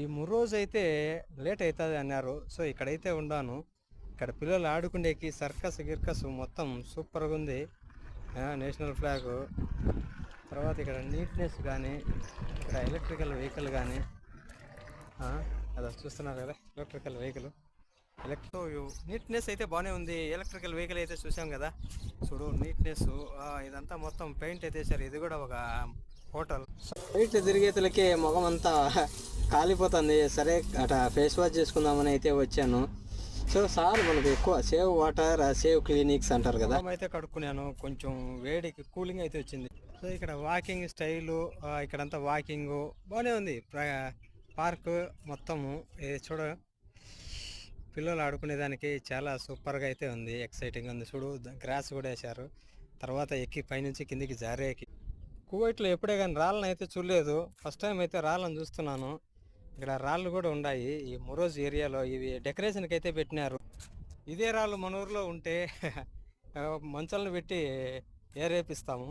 ఈ రోజు అయితే లేట్ అవుతుంది అన్నారు. సో ఇక్కడైతే ఉన్నాను. ఇక్కడ పిల్లలు ఆడుకునేకి సర్కస్ గిర్కస్ మొత్తం సూపర్గా ఉంది. నేషనల్ ఫ్లాగ్, తర్వాత ఇక్కడ నీట్నెస్ కానీ, ఇక్కడ ఎలక్ట్రికల్ వెహికల్ కానీ, అది చూస్తున్నారు కదా ఎలక్ట్రికల్ వెహికల్. నీట్నెస్ అయితే బాగానే ఉంది. ఎలక్ట్రికల్ వెహికల్ అయితే చూసాం కదా, చూడు నీట్నెస్. ఇదంతా మొత్తం పెయింట్ అయితే సార్. ఇది కూడా ఒక హోటల్. బయట తిరిగేతులకి ముఖం అంతా కాలిపోతుంది. సరే అట ఫేస్ వాష్ చేసుకుందామని అయితే వచ్చాను. సో సార్ మనకు ఎక్కువ సేవ్ వాటర్ సేవ్ క్లినిక్స్ అంటారు కదా, అయితే కడుక్కున్నాను. కొంచెం వేడికి కూలింగ్ అయితే వచ్చింది. సో ఇక్కడ వాకింగ్ స్టైలు, ఇక్కడంతా వాకింగ్ బాగానే ఉంది. పార్క్ మొత్తము చూడ, పిల్లలు ఆడుకునేదానికి చాలా సూపర్గా అయితే ఉంది. ఎక్సైటింగ్ ఉంది. చూడు గ్రాస్ కూడా వేశారు. తర్వాత ఎక్కి పైనుంచి కిందికి జారేకి. కువైట్లో ఎప్పుడే కానీ రాళ్ళని అయితే చూడలేదు. ఫస్ట్ టైం అయితే రాళ్ళని చూస్తున్నాను. ఇక్కడ రాళ్ళు కూడా ఉన్నాయి ఈ మొరోజ్ ఏరియాలో. ఇవి డెకరేషన్కి అయితే పెట్టినారు. ఇదే రాళ్ళు మన ఊర్లో ఉంటే మంచాలను పెట్టి ఏరేపిస్తాము.